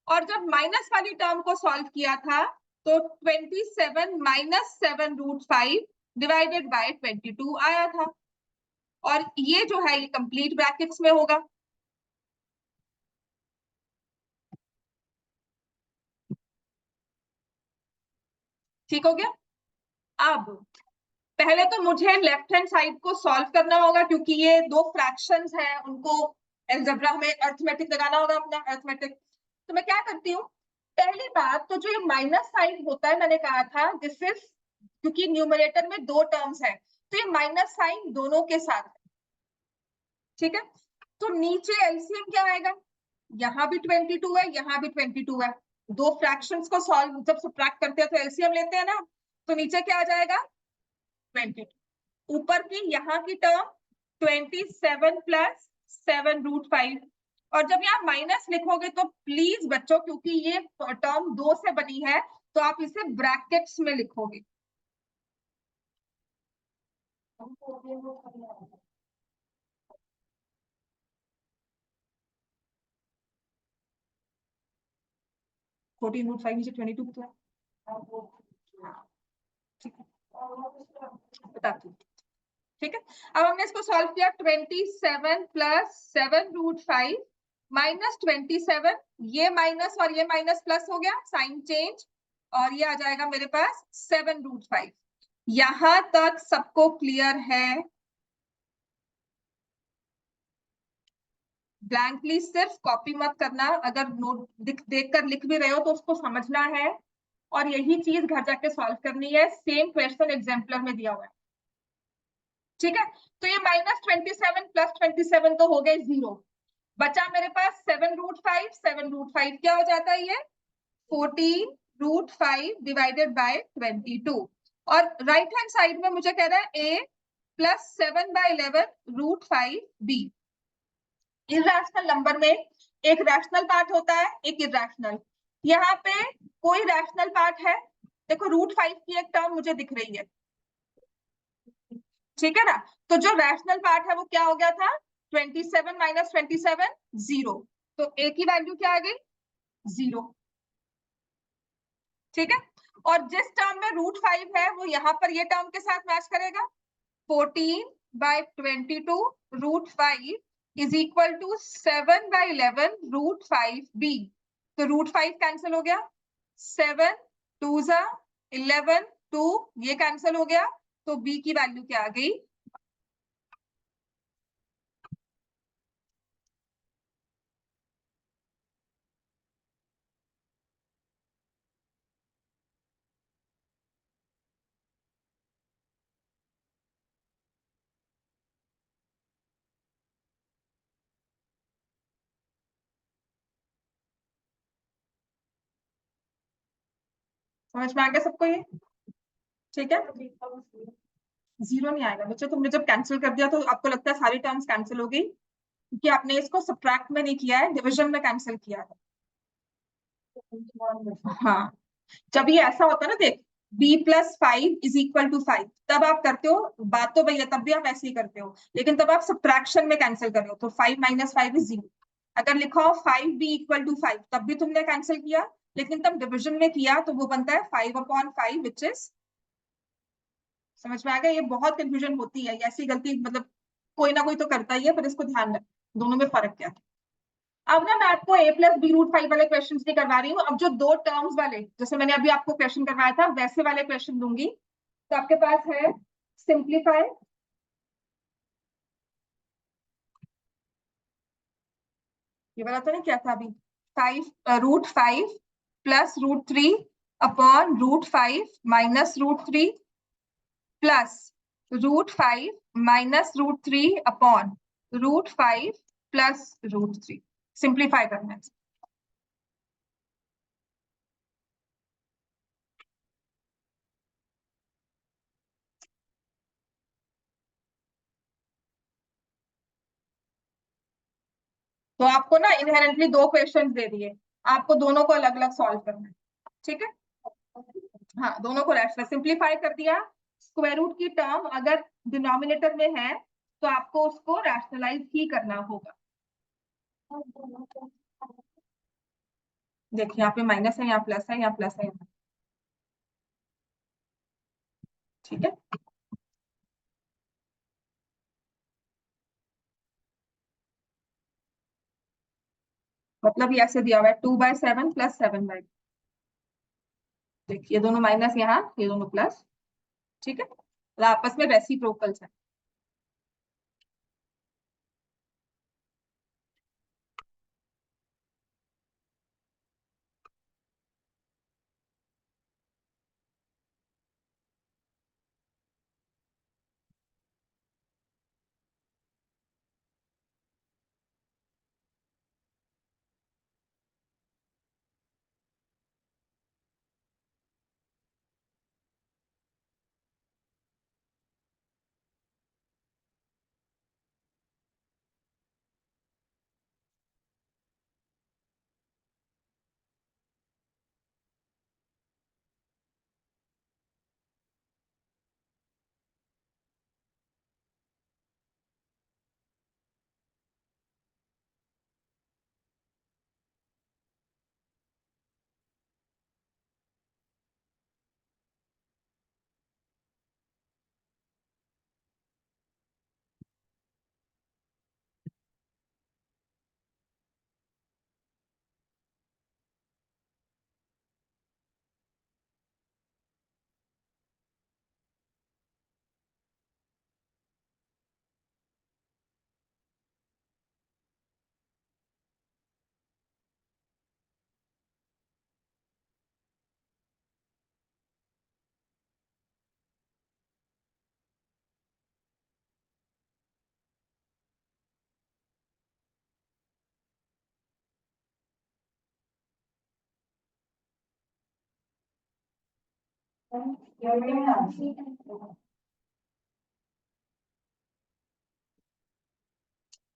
और जब माइनस वाली टर्म को सॉल्व किया था तो 27 माइनस 7 रूट 5 डिवाइडेड बाय 22 आया था, और ये जो है ये कंप्लीट ब्रैकेट्स में होगा। ठीक हो गया? अब पहले तो मुझे लेफ्ट हैंड साइड को सॉल्व करना होगा, क्योंकि ये दो फ्रैक्शंस हैं, उनको अलजेब्रा में अरिथमेटिक लगाना होगा, अपना अरिथमेटिक। तो मैं क्या करती हूँ, पहली बात तो जो ये माइनस साइन होता है, मैंने कहा था दिस इज, क्योंकि न्यूमरेटर में दो टर्म्स है, तो ये माइनस साइन दोनों के साथ है। ठीक है, तो नीचे एलसीएम क्या आएगा, यहाँ भी 22 है, यहाँ भी 22 है, दो फ्रैक्शंस को सॉल्व जब सब्ट्रैक्ट करते हैं तो एलसीएम लेते हैं ना, तो नीचे क्या आ जाएगा 22, ऊपर की यहाँ की टर्म 27 प्लस 7 रूट 5, और जब यहाँ माइनस लिखोगे तो प्लीज बच्चों, क्योंकि ये टर्म दो से बनी है, तो आप इसे ब्रैकेट्स में लिखोगे। फोर्टीन रूट 5 नीचे 22 तो है, ठीक है, बताती हूँ। ठीक है, अब हमने इसको सॉल्व किया, 27 प्लस 7 रूट 5 माइनस 27, ये माइनस और ये माइनस प्लस हो गया, साइन चेंज, और ये आ जाएगा मेरे पास 7 रूट 5। यहां तक सबको क्लियर है? ब्लैंकली सिर्फ कॉपी मत करना, अगर नोट देख कर लिख भी रहे हो तो उसको समझना है, और यही चीज घर जाके सॉल्व करनी है, सेम क्वेश्चन एग्जाम्पलर में दिया हुआ है। ठीक है, तो ये माइनस 27 प्लस 27 तो हो गए 0, बचा मेरे पास 7 रूट 5, 7 रूट 5 क्या हो जाता है ये 14 रूट 5 डिवाइडेड बाय 22, और राइट हैंड साइड में मुझे कह रहा है a plus 7 by 11 root 5 b। Irrational number में एक रैशनल पार्ट होता है, एक इरैशनल, यहाँ पे कोई रैशनल पार्ट है, देखो रूट 5 की एक टर्म मुझे दिख रही है, ठीक है ना, तो जो रैशनल पार्ट है वो क्या हो गया था 27 माइनस 27 0, तो a की वैल्यू क्या आ गई 0। ठीक है, और जिस टर्म में रूट 5 है वो यहाँ पर ये टर्म के साथ मैच करेगा, 14 by 22 root 5 is equal to 7 by 11 root 5 b, तो रूट 5 कैंसिल हो गया, 7 2 जा 11 2 ये कैंसिल हो गया, तो b की वैल्यू क्या आ गई, समझ में आ गया सबको ये? ठीक है, जीरो नहीं आएगा बच्चों, तुमने जब कैंसिल कर दिया तो आपको लगता है सारी टर्म्स कैंसिल हो गई, क्योंकि आपने इसको सब्ट्रैक्ट में नहीं किया है, डिवीजन में कैंसिल किया है। हाँ, जब ये ऐसा होता है ना, देख b plus 5 is equal to 5, तब आप करते हो, बात तो भैया तब भी आप ऐसे ही करते हो, लेकिन तब आप सब्ट्रैक्शन में कैंसिल कर रहे हो, तो 5 माइनस 5 इज 0। अगर लिखा हो 5b इक्वल टू 5, तब भी तुमने कैंसिल किया, लेकिन तब डिविजन में किया तो वो बनता है 5/5 विच इज, समझ में आ गया? ये बहुत कंफ्यूजन होती है, ऐसी गलती मतलब कोई ना कोई तो करता ही है, पर इसको ध्यान रख दोनों में फर्क क्या है। अब ना मैं आपको a+b√5 वाले क्वेश्चन नहीं करवा रही हूँ, अब जो दो टर्म्स वाले जैसे मैंने अभी आपको क्वेश्चन करवाया था वैसे वाले क्वेश्चन दूंगी। तो आपके पास है सिंप्लीफाई, ये वाला तो नहीं क्या था अभी, 5√5 plus √3 upon √5 minus √3 plus √5 minus √3 upon √5 plus √3, simplify करना है। तो आपको ना इनहेरेंटली दो क्वेश्चन दे दिए, आपको दोनों को अलग अलग सॉल्व करना है, ठीक है? हाँ, दोनों को रैशनल सिंप्लीफाई कर दिया। स्क्वायर रूट की टर्म अगर डिनोमिनेटर में है तो आपको उसको रैशनलाइज ही करना होगा। देखिए यहाँ पे माइनस है, यहाँ प्लस है, यहाँ प्लस है, यहाँ, ठीक है? मतलब ये ऐसे दिया हुआ है 2/7 प्लस 7/, देखिए दोनों माइनस यहाँ, ये दोनों प्लस, ठीक है? तो आपस में रेसिप्रोकल्स है।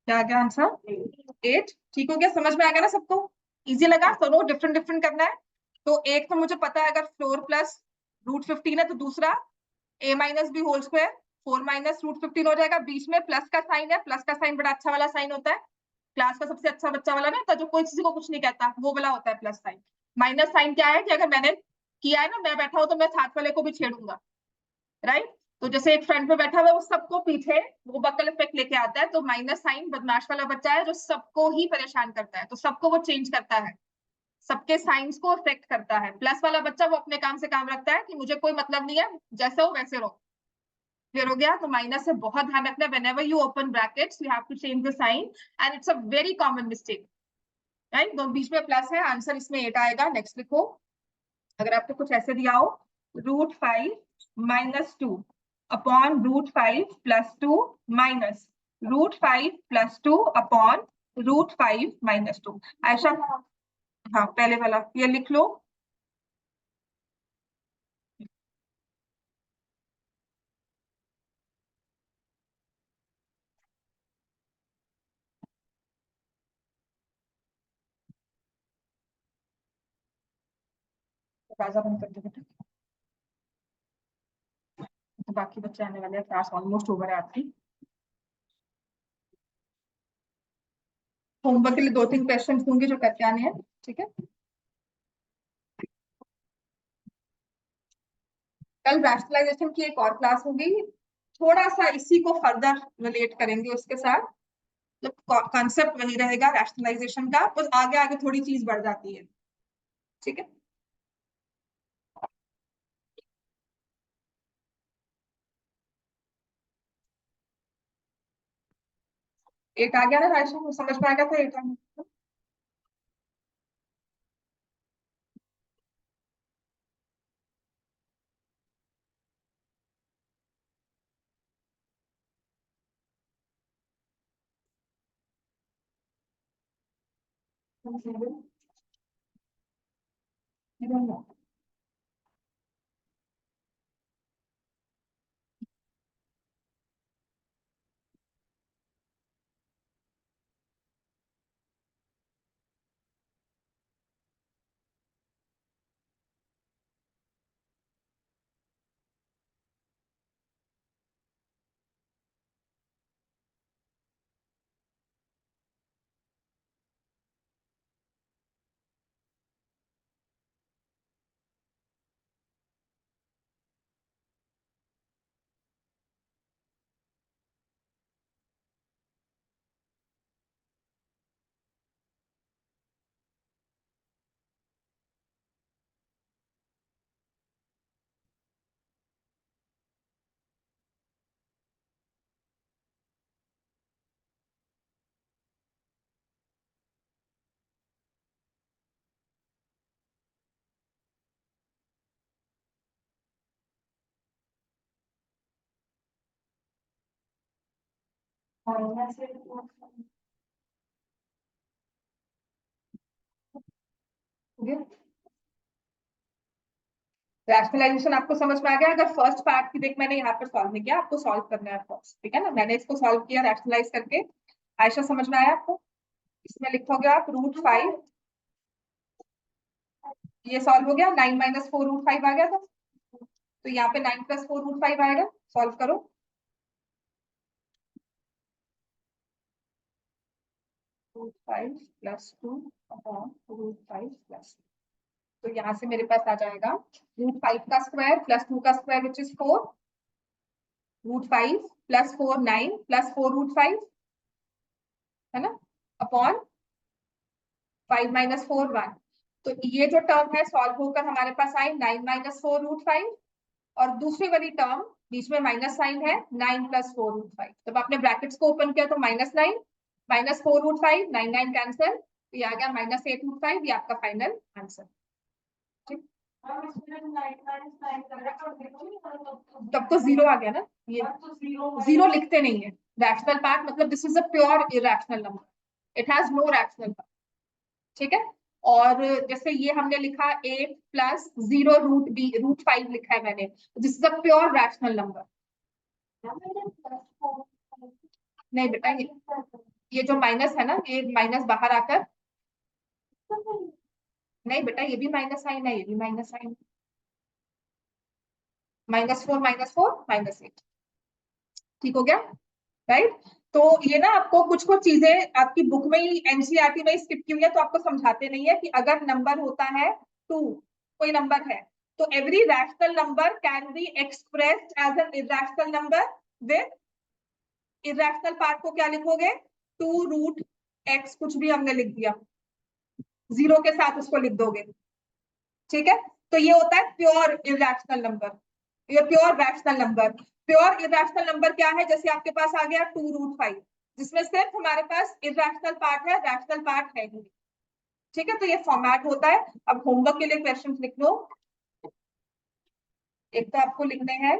क्या क्या आंसर? 8, ठीक हो गया? समझ में आ गया ना सबको? इजी लगा? दोनों डिफरेंट डिफरेंट करना है। तो एक तो मुझे पता है अगर 4 प्लस √15 है तो दूसरा a-b होल स्क्वायर 4 माइनस √15 हो जाएगा। बीच में प्लस का साइन है, प्लस का साइन बड़ा अच्छा वाला साइन होता है, क्लास का सबसे अच्छा बच्चा वाला ना, जो कोई किसी को कुछ नहीं कहता, वो वाला होता है प्लस साइन। माइनस साइन क्या है कि अगर मैंने किया है ना, मैं बैठा हूं तो मैं साथ वाले को भी छेड़ूंगा, राइट? तो जैसे एक फ्रंट पे बैठा हुआ है, वो सबको पीछे वो बकल इफेक्ट लेके आता है। तो माइनस साइन बदमाश वाला बच्चा है जो सबको ही परेशान करता है, तो सबको वो चेंज करता है, सबके साइंस को अफेक्ट करता है। प्लस वाला बच्चा वो अपने काम से काम रखता है कि मुझे कोई मतलब नहीं है, जैसे हो वैसे रहो। क्लियर हो गया? तो माइनस से बहुत ध्यान रखना, whenever you open brackets you have to change the sign, and it's a very common mistake, right? तो बीच में प्लस है, आंसर इसमें 8 आएगा। नेक्स्ट लिखो। अगर आपको कुछ ऐसे दिया हो √5 minus 2 upon √5 plus 2 minus √5 plus 2 upon √5 minus 2, ऐसा? हाँ, पहले वाला ये लिख लो। दरवाजा बंद कर दो बेटा, तो बाकी बच्चे आने वाले हैं, क्लास ऑलमोस्ट ओवर है आपकी। होमवर्क के लिए 2-3 क्वेश्चन दूंगी जो करके आने हैं, ठीक है? कल रैशनलाइजेशन की एक और क्लास होगी, थोड़ा सा इसी को फर्दर रिलेट करेंगे उसके साथ, तो कॉन्सेप्ट वही रहेगा रैशनलाइजेशन का, बस आगे आगे थोड़ी चीज बढ़ जाती है। ठीक है, एट आ गया ना राशन, समझ में आ गया था एट आ गया। रैशनलाइजेशन आपको समझ में आ गया? अगर फर्स्ट पार्ट की देख मैंने यहाँ पर सॉल्व नहीं किया, आपको सॉल्व करना है फर्स्ट, ठीक है ना, मैंने इसको सॉल्व किया रैशनलाइज करके। आयशा समझ में आया आपको? इसमें लिखोगे आप √5, ये सॉल्व हो गया, 9 - 4 √5 आ गया था, तो यहाँ पे 9 + 4 √5 आएगा, सॉल्व करो। √5 + 2/√5 + तो यहाँ से मेरे पास आ जाएगा √5 का स्क्वायर +2 का स्क्वायर विच इज 4, √5 + 4 9 + 4 √5 है ना, अपॉन 5 - 4 1। तो ये जो टर्म है सॉल्व होकर हमारे पास आई 9 - 4 √5, और दूसरी वाली टर्म बीच में माइनस साइन है 9 + 4 √5। जब आपने ब्रैकेट्स को ओपन किया तो -9 - 4 √5, 9 9 कैंसिल, तो ये आ गया -8 √5, ये आपका फाइनल आंसर। ठीक, तब तो जीरो आ गया ना, ये जीरो लिखते नहीं है। रैशनल पार्ट मतलब this is a pure irrational number, it has no rational part. ठीक है, और जैसे ये हमने लिखा 8 + 0 √b √5 लिखा है मैंने, this is a pure rational number. नहीं बेटा, ये जो माइनस है ना, ये माइनस बाहर आकर, नहीं बेटा ये भी माइनस साइन है, ये भी माइनस साइन, -4 -4 -8, ठीक हो गया, राइट। तो ये ना आपको कुछ कुछ चीजें आपकी बुक में ही एनसीईआरटी में स्किप की हुई है, तो आपको समझाते नहीं है कि अगर नंबर होता है 2, कोई नंबर है, तो every rational number can be expressed as an irrational number with irrational part को क्या लिखोगे, 2 √x, कुछ भी हमने लिख दिया, जीरो के साथ उसको लिख दोगे। ठीक है, तो ये होता है प्योर इरेशनल नंबर, ये pure rational number. Pure irrational number क्या है, जैसे आपके पास आ गया 2 √5, जिसमें सिर्फ हमारे पास इरेशनल पार्ट है, रैशनल पार्ट है ही। ठीक है, तो ये फॉर्मेट होता है। अब होमवर्क के लिए क्वेश्चन लिख लो। एक तो आपको लिखने हैं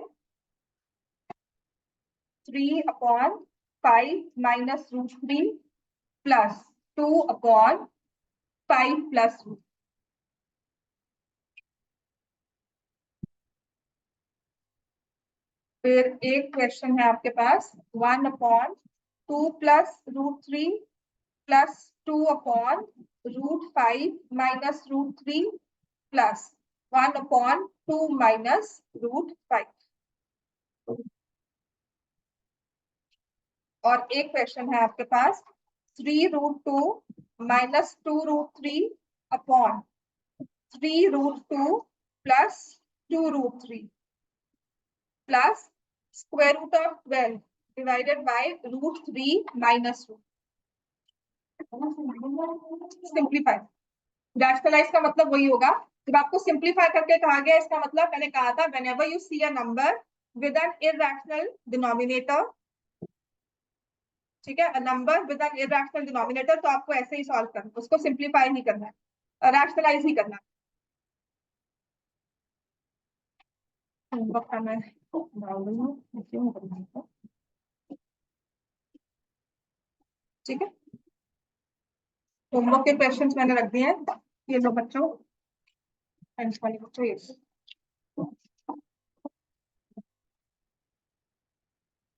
3/5 - √3 + 2/5 + फिर एक क्वेश्चन है आपके पास 1/2 + √3 + 2/√5 - √3 + 1/2 - √5। और एक क्वेश्चन है आपके पास 3√2 - 2 √3 upon 3√2 + 2 √3। Plus square root of 12 divided by root 3 minus 2। Simplify, rationalize का मतलब वही होगा। जब आपको सिंप्लीफाई करके कहा गया, इसका मतलब मैंने कहा था whenever you see a number with an irrational denominator, ठीक है, number with an irrational denominator, तो आपको ऐसे ही सॉल्व करना, उसको सिंप्लीफाई नहीं करना है, रैशनलाइज ही करना है। होमवर्क का मैं डाल रही हूँ, ठीक है। होमवर्क के क्वेश्चंस मैंने रख दिए हैं, ये लो बच्चों, वाले बच्चों ये